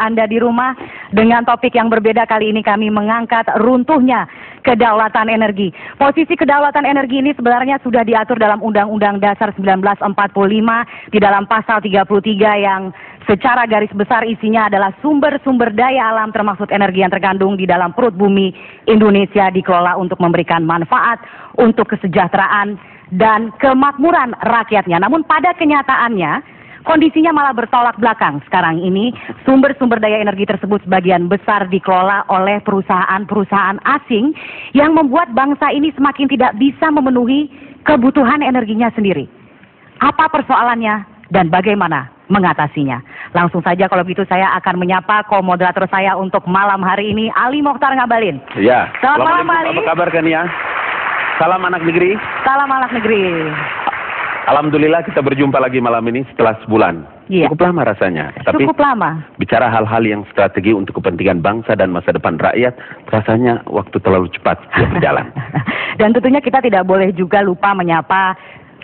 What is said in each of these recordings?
Anda di rumah dengan topik yang berbeda. Kali ini kami mengangkat runtuhnya kedaulatan energi. Posisi kedaulatan energi ini sebenarnya sudah diatur dalam Undang-Undang Dasar 1945 di dalam pasal 33 yang secara garis besar isinya adalah sumber-sumber daya alam termasuk energi yang terkandung di dalam perut bumi Indonesia dikelola untuk memberikan manfaat untuk kesejahteraan dan kemakmuran rakyatnya. Namun pada kenyataannya kondisinya malah bertolak belakang. Sekarang ini sumber-sumber daya energi tersebut sebagian besar dikelola oleh perusahaan-perusahaan asing yang membuat bangsa ini semakin tidak bisa memenuhi kebutuhan energinya sendiri. Apa persoalannya dan bagaimana mengatasinya? Langsung saja kalau begitu saya akan menyapa komoderator saya untuk malam hari ini, Ali Mokhtar Ngabalin. Ya. Selamat malam, Ali. Apa kabar Kania? Salam anak negeri. Salam anak negeri. Alhamdulillah kita berjumpa lagi malam ini setelah sebulan. Iya. Cukup lama rasanya. Cukup lama. Bicara hal-hal yang strategi untuk kepentingan bangsa dan masa depan rakyat, rasanya waktu terlalu cepat berjalan. Dan tentunya kita tidak boleh juga lupa menyapa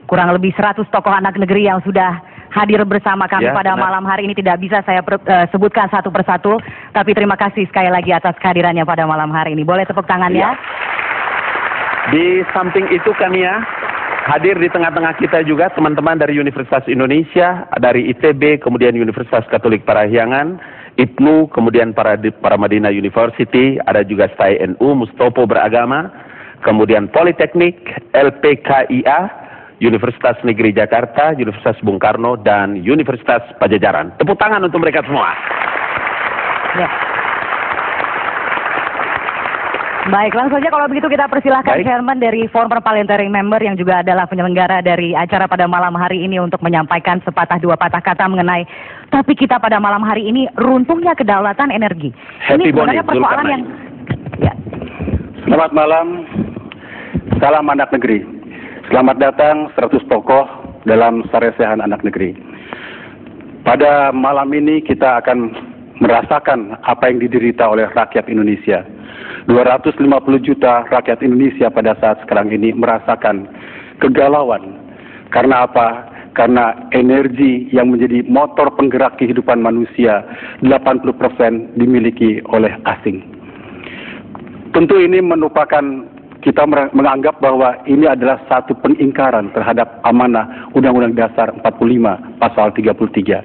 kurang lebih 100 tokoh anak negeri yang sudah hadir bersama kami pada malam hari ini. Tidak bisa saya sebutkan satu persatu, tapi terima kasih sekali lagi atas kehadirannya pada malam hari ini. Boleh tepuk tangannya? Di samping itu Kania, hadir di tengah-tengah kita juga teman-teman dari Universitas Indonesia, dari ITB, kemudian Universitas Katolik Parahyangan, IPNU, kemudian Paramadina University, ada juga STAI NU, Mustopo Beragama, kemudian Politeknik, LPKIA, Universitas Negeri Jakarta, Universitas Bung Karno, dan Universitas Pajajaran. Tepuk tangan untuk mereka semua. Ya. Baik, langsung saja kalau begitu kita persilahkan Chairman dari former parliamentary member yang juga adalah penyelenggara dari acara pada malam hari ini untuk menyampaikan sepatah dua patah kata mengenai topik kita pada malam hari ini, runtuhnya kedaulatan energi. Ini sebenarnya persoalan yang... Ya. Selamat malam, salam anak negeri. Selamat datang 100 tokoh dalam Saresehan Anak Negeri. Pada malam ini kita akan merasakan apa yang diderita oleh rakyat Indonesia. 250 juta rakyat Indonesia pada saat sekarang ini merasakan kegalauan. Karena apa? Karena energi yang menjadi motor penggerak kehidupan manusia 80% dimiliki oleh asing. Tentu ini merupakan, kita menganggap bahwa ini adalah satu pengingkaran terhadap amanah Undang-Undang Dasar 45 pasal 33.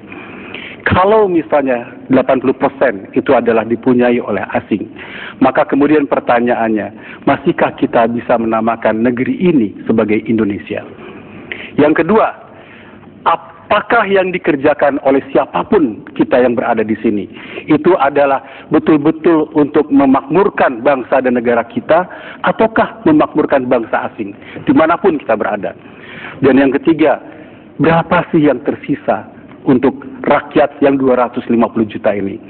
Kalau misalnya 80% itu adalah dipunyai oleh asing, maka kemudian pertanyaannya, masihkah kita bisa menamakan negeri ini sebagai Indonesia? Yang kedua, apakah yang dikerjakan oleh siapapun kita yang berada di sini itu adalah betul-betul untuk memakmurkan bangsa dan negara kita, ataukah memakmurkan bangsa asing dimanapun kita berada? Dan yang ketiga, berapa sih yang tersisa untuk rakyat yang 250 juta ini?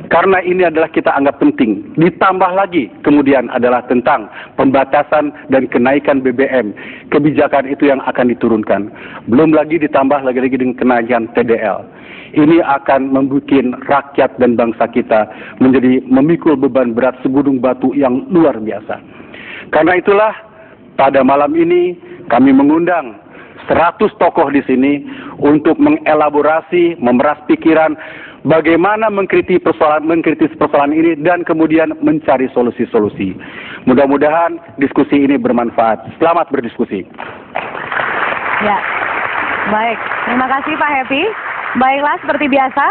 Karena ini adalah kita anggap penting. Ditambah lagi kemudian adalah tentang pembatasan dan kenaikan BBM. Kebijakan itu yang akan diturunkan. Belum lagi ditambah lagi dengan kenaikan TDL. Ini akan membuat rakyat dan bangsa kita menjadi memikul beban berat segudung batu yang luar biasa. Karena itulah pada malam ini kami mengundang 100 tokoh di sini untuk mengelaborasi, memeras pikiran bagaimana mengkritis persoalan ini dan kemudian mencari solusi-solusi. Mudah-mudahan diskusi ini bermanfaat. Selamat berdiskusi. Ya, baik. Terima kasih Pak Happy. Baiklah, seperti biasa,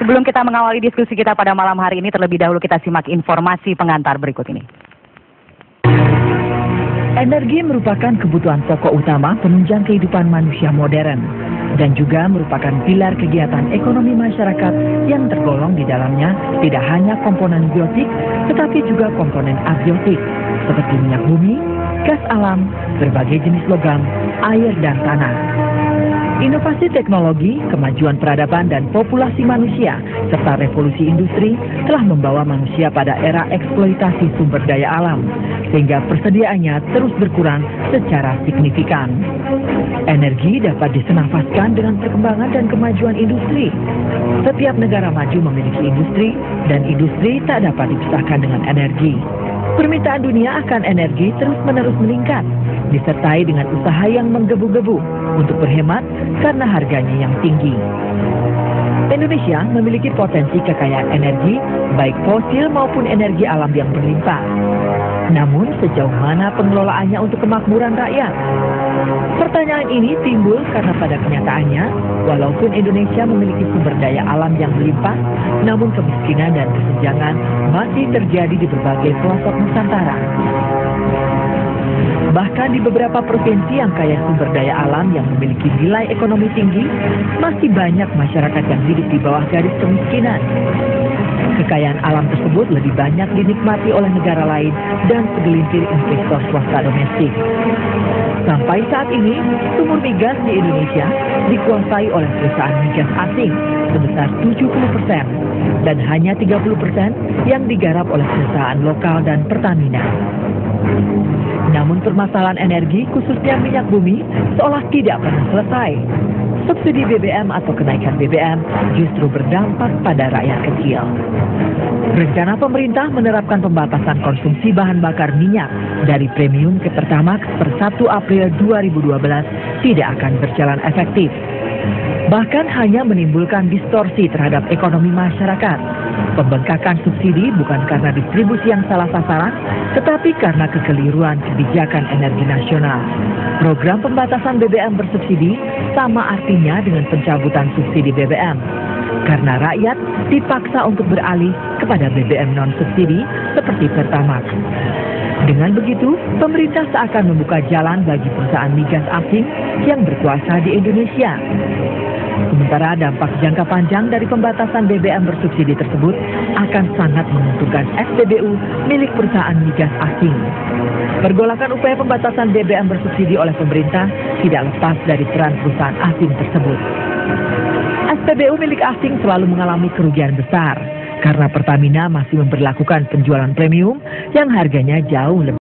sebelum kita mengawali diskusi kita pada malam hari ini, terlebih dahulu kita simak informasi pengantar berikut ini. Energi merupakan kebutuhan pokok utama penunjang kehidupan manusia modern dan juga merupakan pilar kegiatan ekonomi masyarakat yang tergolong di dalamnya tidak hanya komponen biotik tetapi juga komponen abiotik seperti minyak bumi, gas alam, berbagai jenis logam, air dan tanah. Inovasi teknologi, kemajuan peradaban dan populasi manusia, serta revolusi industri telah membawa manusia pada era eksploitasi sumber daya alam, sehingga persediaannya terus berkurang secara signifikan. Energi dapat disenafaskan dengan perkembangan dan kemajuan industri. Setiap negara maju memiliki industri, dan industri tak dapat dipisahkan dengan energi. Permintaan dunia akan energi terus-menerus meningkat, disertai dengan usaha yang menggebu-gebu untuk berhemat karena harganya yang tinggi. Indonesia memiliki potensi kekayaan energi, baik fosil maupun energi alam yang berlimpah. Namun, sejauh mana pengelolaannya untuk kemakmuran rakyat? Pertanyaan ini timbul karena pada kenyataannya, walaupun Indonesia memiliki sumber daya alam yang melimpah, namun kemiskinan dan kesenjangan masih terjadi di berbagai pelosok Nusantara. Bahkan di beberapa provinsi yang kaya sumber daya alam yang memiliki nilai ekonomi tinggi, masih banyak masyarakat yang hidup di bawah garis kemiskinan. Kekayaan alam tersebut lebih banyak dinikmati oleh negara lain dan segelintir investor swasta domestik. Sampai saat ini, sumur migas di Indonesia dikuasai oleh perusahaan migas asing sebesar 70% dan hanya 30% yang digarap oleh perusahaan lokal dan Pertamina. Namun permasalahan energi, khususnya minyak bumi, seolah tidak pernah selesai. Subsidi BBM atau kenaikan BBM justru berdampak pada rakyat kecil. Rencana pemerintah menerapkan pembatasan konsumsi bahan bakar minyak dari premium ke Pertamax per 1 April 2012 tidak akan berjalan efektif. Bahkan hanya menimbulkan distorsi terhadap ekonomi masyarakat. Pembengkakan subsidi bukan karena distribusi yang salah sasaran, tetapi karena kekeliruan kebijakan energi nasional. Program pembatasan BBM bersubsidi sama artinya dengan pencabutan subsidi BBM. Karena rakyat dipaksa untuk beralih kepada BBM non-subsidi seperti Pertamax. Dengan begitu, pemerintah seakan membuka jalan bagi perusahaan migas asing yang berkuasa di Indonesia. Sementara dampak jangka panjang dari pembatasan BBM bersubsidi tersebut akan sangat menguntungkan SPBU milik perusahaan migas asing. Pergolakan upaya pembatasan BBM bersubsidi oleh pemerintah tidak lepas dari peran perusahaan asing tersebut. SPBU milik asing selalu mengalami kerugian besar karena Pertamina masih memberlakukan penjualan premium yang harganya jauh lebih